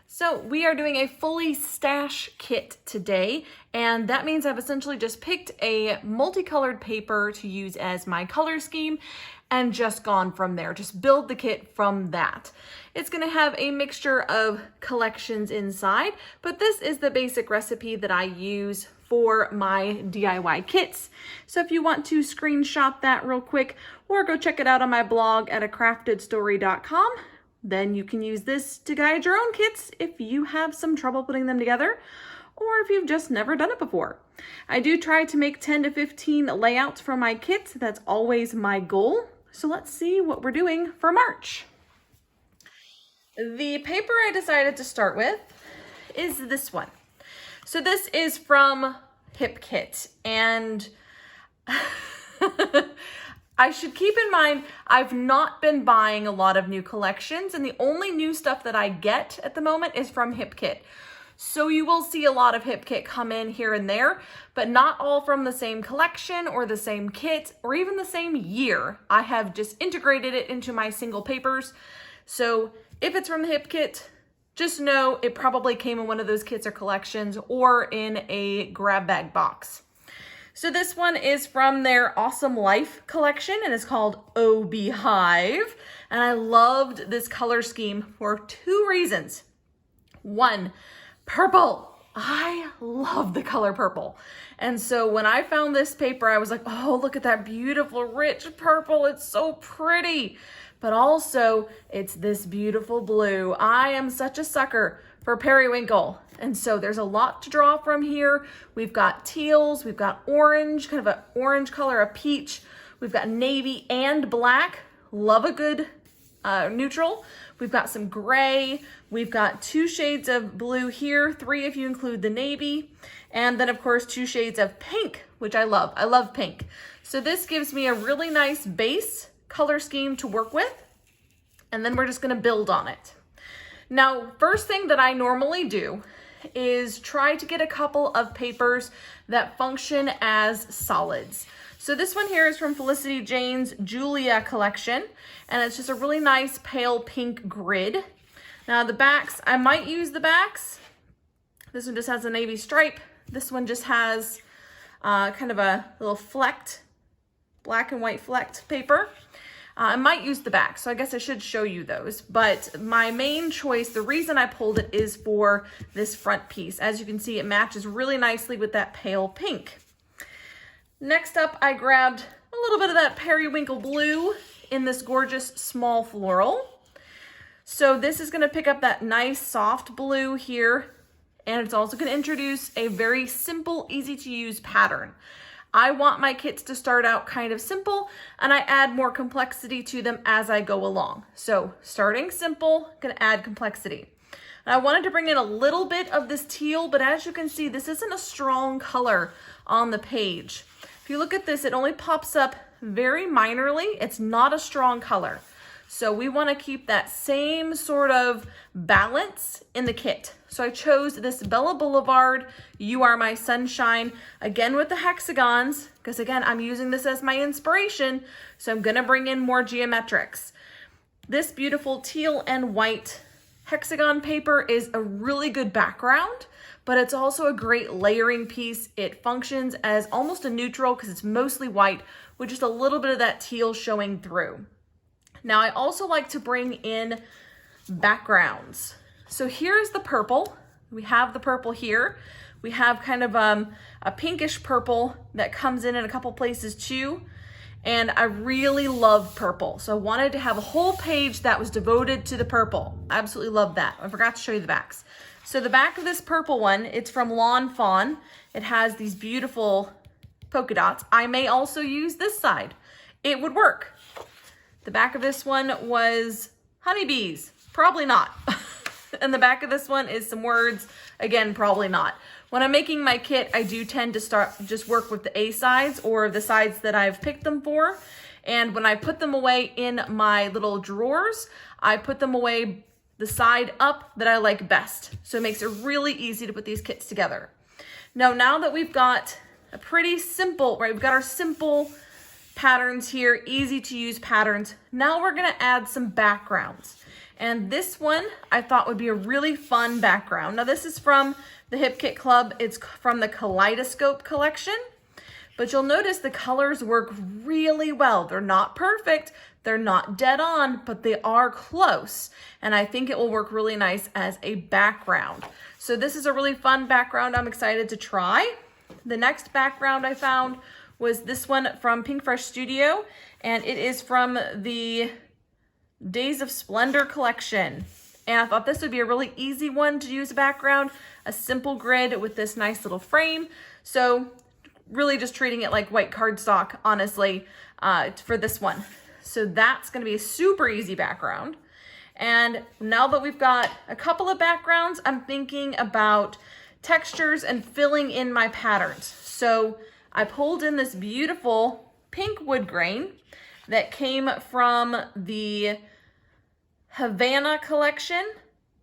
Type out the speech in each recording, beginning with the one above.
So we are doing a fully stash kit today, and that means I've essentially just picked a multicolored paper to use as my color scheme and just gone from there. Just build the kit from that. It's gonna have a mixture of collections inside, but this is the basic recipe that I use for my DIY kits. So if you want to screenshot that real quick or go check it out on my blog at acraftedstory.com, then you can use this to guide your own kits if you have some trouble putting them together or if you've just never done it before. I do try to make 10 to 15 layouts for my kits. That's always my goal. So let's see what we're doing for March. The paper I decided to start with is this one. So this is from Hip Kit, and I should keep in mind, I've not been buying a lot of new collections, and the only new stuff that I get at the moment is from Hip Kit. So you will see a lot of Hip Kit come in here and there, but not all from the same collection or the same kit or even the same year. I have just integrated it into my single papers. So if it's from the Hip Kit, just know it probably came in one of those kits or collections or in a grab bag box. So this one is from their Awesome Life collection and it's called Oh Beehive. And I loved this color scheme for two reasons. One, purple. I love the color purple. And so when I found this paper, I was like, oh, look at that beautiful, rich purple. It's so pretty. But also it's this beautiful blue. I am such a sucker for periwinkle. And so there's a lot to draw from here. We've got teals, we've got orange, kind of an orange color, a peach. We've got navy and black. Love a good neutral. We've got some gray. We've got 2 shades of blue here, 3 if you include the navy. And then of course 2 shades of pink, which I love. I love pink. So this gives me a really nice base color scheme to work with. And then we're just gonna build on it. Now, first thing that I normally do is try to get a couple of papers that function as solids. So this one here is from Felicity Jane's Julia collection, and it's just a really nice pale pink grid. Now the backs, I might use the backs. This one just has a navy stripe. This one just has kind of a little flecked, black and white flecked paper. I might use the back, so I guess I should show you those. But my main choice, the reason I pulled it is for this front piece. As you can see, it matches really nicely with that pale pink. Next up, I grabbed a little bit of that periwinkle blue in this gorgeous small floral. So this is gonna pick up that nice soft blue here, and it's also gonna introduce a very simple, easy to use pattern. I want my kits to start out kind of simple and I add more complexity to them as I go along. So starting simple, gonna add complexity. And I wanted to bring in a little bit of this teal, but as you can see, this isn't a strong color on the page. If you look at this, it only pops up very minorly. It's not a strong color. So we wanna keep that same sort of balance in the kit. So I chose this Bella Boulevard, You Are My Sunshine, again with the hexagons, because again, I'm using this as my inspiration, so I'm gonna bring in more geometrics. This beautiful teal and white hexagon paper is a really good background, but it's also a great layering piece. It functions as almost a neutral because it's mostly white with just a little bit of that teal showing through. Now I also like to bring in backgrounds. So here's the purple. We have the purple here. We have kind of a pinkish purple that comes in a couple places too. And I really love purple. So I wanted to have a whole page that was devoted to the purple. I absolutely love that. I forgot to show you the backs. So the back of this purple one, it's from Lawn Fawn. It has these beautiful polka dots. I may also use this side. It would work. The back of this one was honeybees. Probably not. And the back of this one is some words. Again, probably not. When I'm making my kit, I do tend to just work with the A sides or the sides that I've picked them for. And when I put them away in my little drawers, I put them away the side up that I like best. So it makes it really easy to put these kits together. Now that we've got a pretty simple, right, we've got our simple patterns here, easy to use patterns. Now we're gonna add some backgrounds. And this one I thought would be a really fun background. Now this is from the Hip Kit Club. It's from the Kaleidoscope collection. But you'll notice the colors work really well. They're not perfect, they're not dead on, but they are close. And I think it will work really nice as a background. So this is a really fun background I'm excited to try. The next background I found was this one from Pink Fresh Studio, and it is from the Days of Splendor collection. And I thought this would be a really easy one to use a background, a simple grid with this nice little frame. So really just treating it like white cardstock, honestly, for this one. So that's gonna be a super easy background. And now that we've got a couple of backgrounds, I'm thinking about textures and filling in my patterns. So I pulled in this beautiful pink wood grain that came from the Havana collection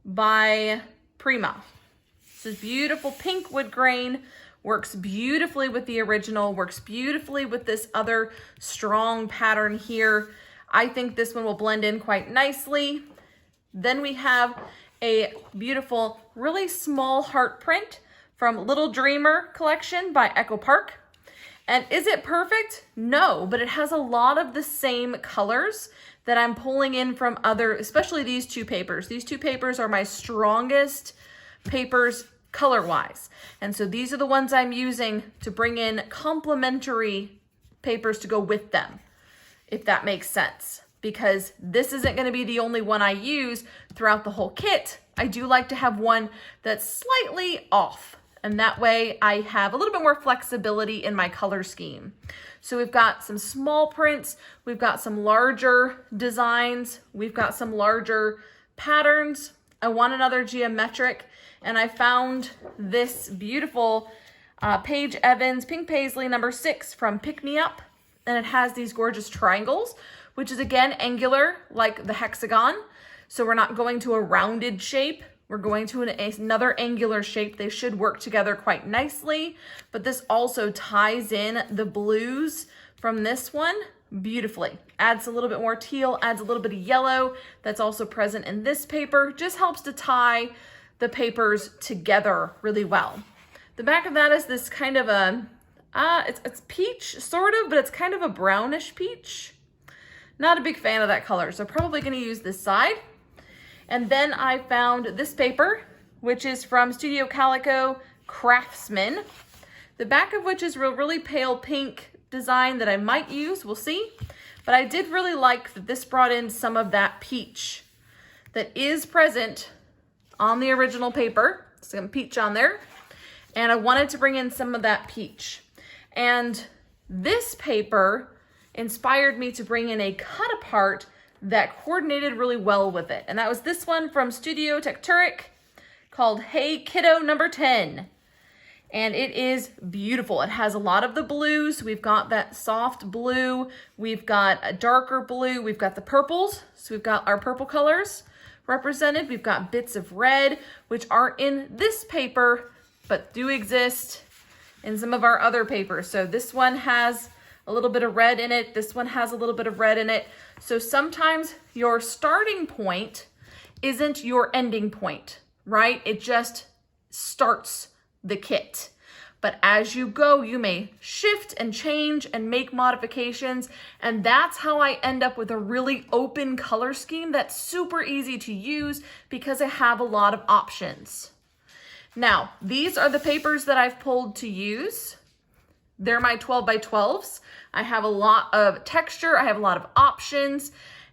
by Prima. This beautiful pink wood grain works beautifully with the original, works beautifully with this other strong pattern here. I think this one will blend in quite nicely. Then we have a beautiful, really small heart print from Little Dreamer collection by Echo Park. And is it perfect? No, but it has a lot of the same colors that I'm pulling in from other, especially these two papers. These two papers are my strongest papers color-wise. And so these are the ones I'm using to bring in complementary papers to go with them, if that makes sense. Because this isn't going to be the only one I use throughout the whole kit. I do like to have one that's slightly off, and that way I have a little bit more flexibility in my color scheme. So we've got some small prints, we've got some larger designs, we've got some larger patterns. I want another geometric, and I found this beautiful Paige Evans Pink Paisley number 6 from Pick Me Up, and it has these gorgeous triangles, which is again angular like the hexagon. So we're not going to a rounded shape, we're going to another angular shape. They should work together quite nicely, but this also ties in the blues from this one beautifully. Adds a little bit more teal, adds a little bit of yellow that's also present in this paper. Just helps to tie the papers together really well. The back of that is this kind of a, it's peach sort of, but it's kind of a brownish peach. Not a big fan of that color, so probably gonna use this side. And then I found this paper, which is from Studio Calico Craftsman, the back of which is a really pale pink design that I might use, we'll see. But I did really like that this brought in some of that peach that is present on the original paper. Some peach on there. And I wanted to bring in some of that peach. And this paper inspired me to bring in a cut apart that coordinated really well with it. And that was this one from Studio Tecturic called Hey Kiddo number 10. And it is beautiful. It has a lot of the blues. We've got that soft blue. We've got a darker blue. We've got the purples. So we've got our purple colors represented. We've got bits of red, which aren't in this paper, but do exist in some of our other papers. So this one has a little bit of red in it. This one has a little bit of red in it. So sometimes your starting point isn't your ending point, right? It just starts the kit. But as you go, you may shift and change and make modifications. And that's how I end up with a really open color scheme that's super easy to use because I have a lot of options. Now, these are the papers that I've pulled to use. They're my 12 by 12s. I have a lot of texture, I have a lot of options,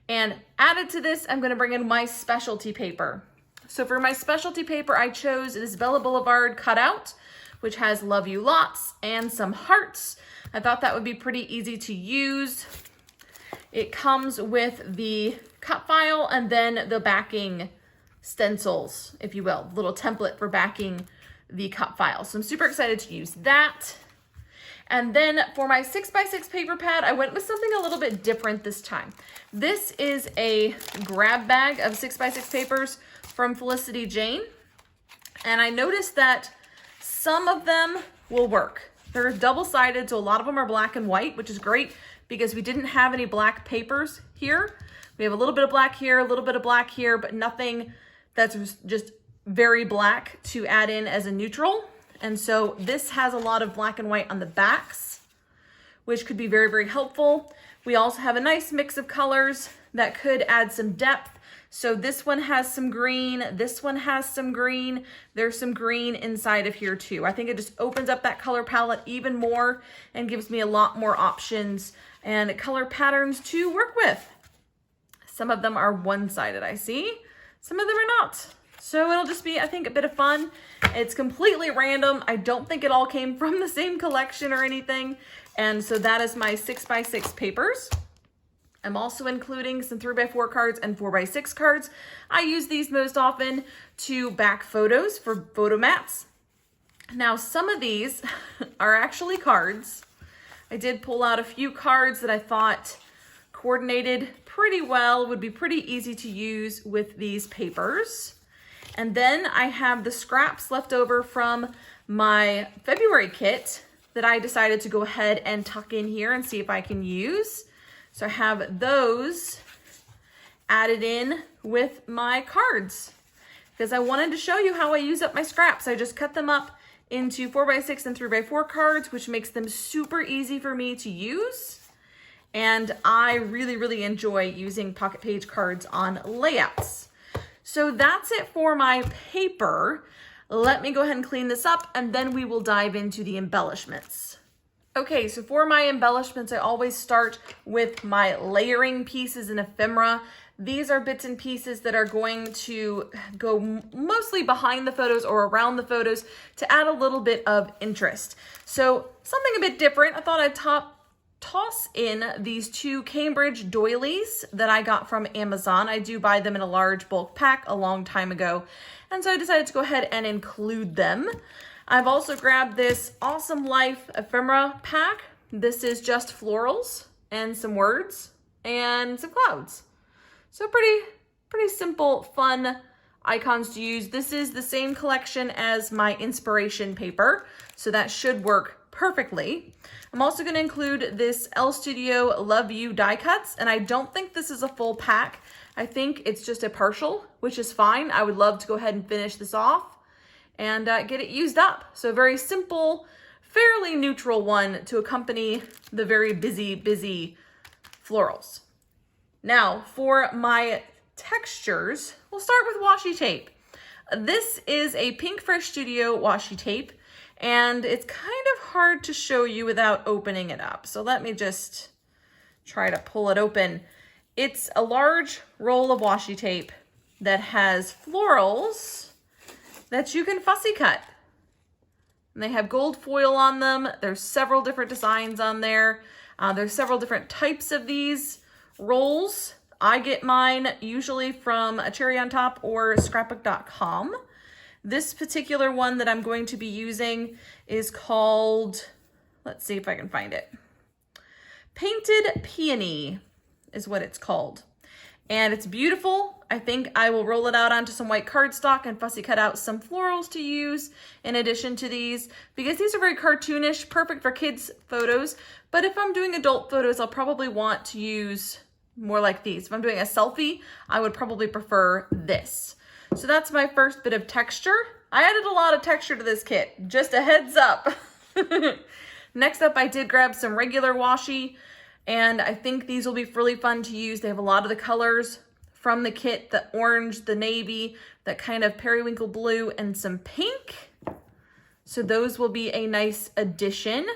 and added to this, I'm gonna bring in my specialty paper. So for my specialty paper, I chose this Bella Boulevard cutout, which has Love You Lots and some hearts. I thought that would be pretty easy to use. It comes with the cut file and then the backing stencils, if you will, little template for backing the cut file. So I'm super excited to use that. And then for my 6x6 paper pad, I went with something a little bit different this time. This is a grab bag of 6x6 papers from Felicity Jane. And I noticed that some of them will work. They're double-sided, so a lot of them are black and white, which is great because we didn't have any black papers here. We have a little bit of black here, a little bit of black here, but nothing that's just very black to add in as a neutral. And so this has a lot of black and white on the backs, which could be very, very helpful. We also have a nice mix of colors that could add some depth. So this one has some green, this one has some green, there's some green inside of here too. I think it just opens up that color palette even more and gives me a lot more options and color patterns to work with. Some of them are one-sided, I see. Some of them are not. So it'll just be, I think, a bit of fun. It's completely random. I don't think it all came from the same collection or anything. And so that is my 6x6 papers. I'm also including some 3x4 cards and 4x6 cards. I use these most often to back photos for photo mats. Now, some of these are actually cards. I did pull out a few cards that I thought coordinated pretty well, would be pretty easy to use with these papers. And then I have the scraps left over from my February kit that I decided to go ahead and tuck in here and see if I can use. So I have those added in with my cards because I wanted to show you how I use up my scraps. I just cut them up into 4x6 and 3x4 cards, which makes them super easy for me to use. And I really, really enjoy using pocket page cards on layouts. So that's it for my paper. Let me go ahead and clean this up and then we will dive into the embellishments. Okay, so for my embellishments, I always start with my layering pieces and ephemera. These are bits and pieces that are going to go mostly behind the photos or around the photos to add a little bit of interest. So something a bit different. I thought I'd toss in these two Cambridge doilies that I got from Amazon. I do buy them in a large bulk pack a long time ago. And so I decided to go ahead and include them. I've also grabbed this Awesome Life ephemera pack. This is just florals and some words and some clouds. So pretty simple, fun icons to use. This is the same collection as my inspiration paper, so that should work perfectly. I'm also going to include this L Studio Love You die cuts, and I don't think this is a full pack. I think it's just a partial, which is fine. I would love to go ahead and finish this off and get it used up. So a very simple, fairly neutral one to accompany the very busy florals. Now for my textures, we'll start with washi tape. This is a Pink Fresh Studio washi tape, and it's kind of hard to show you without opening it up. So let me just try to pull it open. It's a large roll of washi tape that has florals that you can fussy cut. And they have gold foil on them. There's several different designs on there. There's several different types of these rolls. I get mine usually from a Cherry on Top or scrapbook.com. This particular one that I'm going to be using is called, let's see if I can find it. Painted Peony is what it's called. And it's beautiful. I think I will roll it out onto some white cardstock and fussy cut out some florals to use in addition to these, because these are very cartoonish, perfect for kids' photos. But if I'm doing adult photos, I'll probably want to use more like these. If I'm doing a selfie, I would probably prefer this. So that's my first bit of texture. I added a lot of texture to this kit, just a heads up. Next up, I did grab some regular washi, and I think these will be really fun to use. They have a lot of the colors from the kit, the orange, the navy, that kind of periwinkle blue, and some pink. So those will be a nice addition.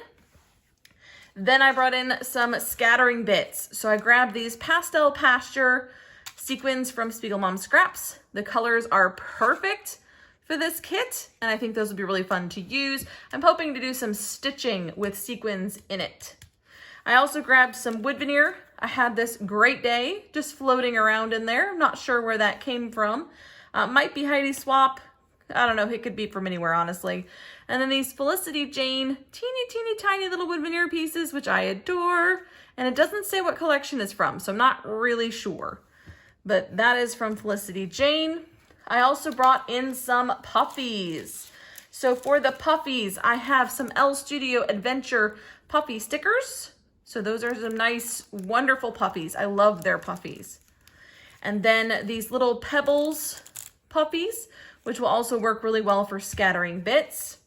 Then I brought in some scattering bits. So I grabbed these Pastel Pasture sequins from Spiegel Mom Scraps. The colors are perfect for this kit, and I think those will be really fun to use. I'm hoping to do some stitching with sequins in it. I also grabbed some wood veneer. I had this Great Day just floating around in there. I'm not sure where that came from. Might be Heidi Swap. I don't know. It could be from anywhere, honestly. And then these Felicity Jane teeny tiny little wood veneer pieces, which I adore. And it doesn't say what collection it's from, so I'm not really sure. But that is from Felicity Jane. I also brought in some puffies. So for the puffies, I have some L Studio Adventure puffy stickers. So those are some nice, wonderful puffies. I love their puffies. And then these little pebbles puffies, which will also work really well for scattering bits.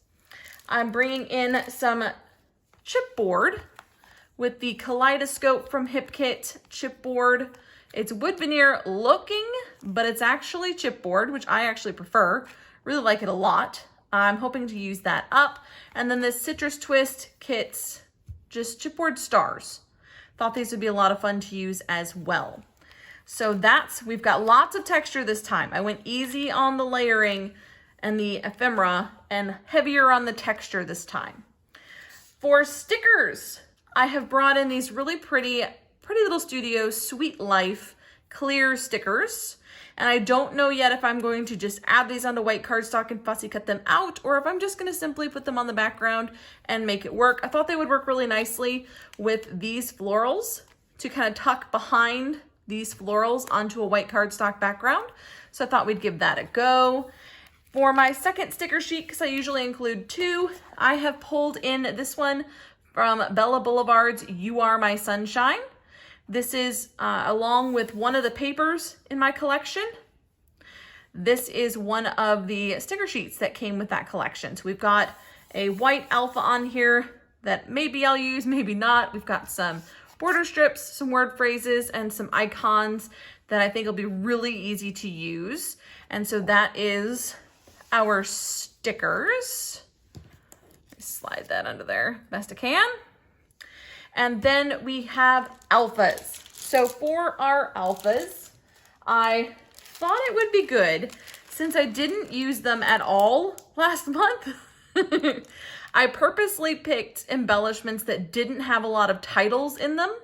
I'm bringing in some chipboard with the Kaleidoscope from HipKit chipboard. It's wood veneer looking, but it's actually chipboard, which I actually prefer. Really like it a lot. I'm hoping to use that up. And then this Citrus Twist kits, just chipboard stars. Thought these would be a lot of fun to use as well. So we've got lots of texture this time. I went easy on the layering and the ephemera and heavier on the texture this time. For stickers, I have brought in these really pretty Little Studio Sweet Life clear stickers. And I don't know yet if I'm going to just add these onto white cardstock and fussy cut them out, or if I'm just going to simply put them on the background and make it work. I thought they would work really nicely with these florals to kind of tuck behind these florals onto a white cardstock background. So I thought we'd give that a go. For my second sticker sheet, because I usually include two, I have pulled in this one from Bella Boulevard's You Are My Sunshine. This is along with one of the papers in my collection. This is one of the sticker sheets that came with that collection. So we've got a white alpha on here that maybe I'll use, maybe not. We've got some border strips, some word phrases, and some icons that I think will be really easy to use. And so that is our stickers. Slide that under there best I can. And then we have alphas. So for our alphas, I thought it would be good, since I didn't use them at all last month. I purposely picked embellishments that didn't have a lot of titles in them,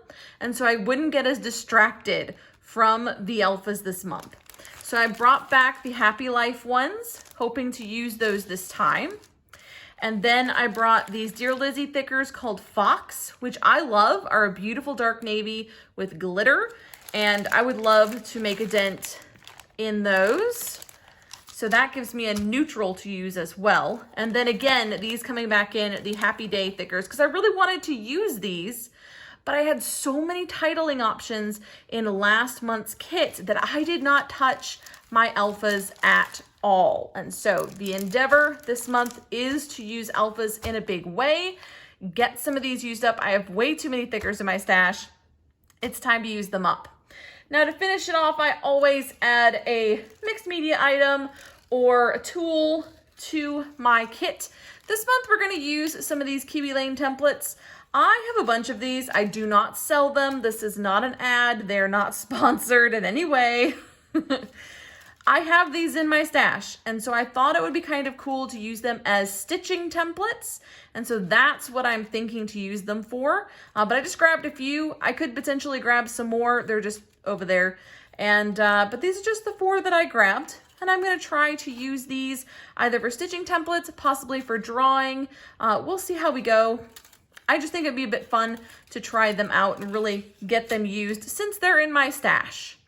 and so I wouldn't get as distracted from the alphas this month. So I brought back the Happy Life ones, hoping to use those this time. And then I brought these Dear Lizzy thickers called Fox, which I love, are a beautiful dark navy with glitter. And I would love to make a dent in those. So that gives me a neutral to use as well. And then again, these coming back in the Happy Day thickers, because I really wanted to use these, but I had so many titling options in last month's kit that I did not touch my alphas at all. And so the endeavor this month is to use alphas in a big way, get some of these used up. I have way too many thickers in my stash. It's time to use them up. Now to finish it off, I always add a mixed media item or a tool to my kit. This month we're going to use some of these Kiwi Lane templates. I have a bunch of these. I do not sell them. This is not an ad. They're not sponsored in any way. I have these in my stash, and so I thought it would be kind of cool to use them as stitching templates, and so that's what I'm thinking to use them for. But I just grabbed a few. I could potentially grab some more. They're just over there, and but these are just the 4 that I grabbed, and I'm going to try to use these either for stitching templates, possibly for drawing. We'll see how we go. I just think it'd be a bit fun to try them out and really get them used since they're in my stash.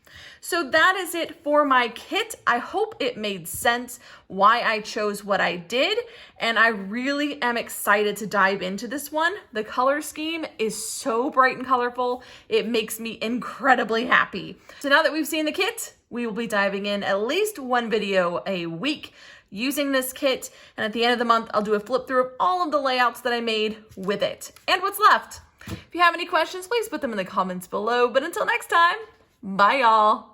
So that is it for my kit. I hope it made sense why I chose what I did, and I really am excited to dive into this one. The color scheme is so bright and colorful. It makes me incredibly happy. So now that we've seen the kit, we will be diving in at least one video a week using this kit, and at the end of the month, I'll do a flip through of all of the layouts that I made with it and what's left. If you have any questions, please put them in the comments below, but until next time, bye y'all.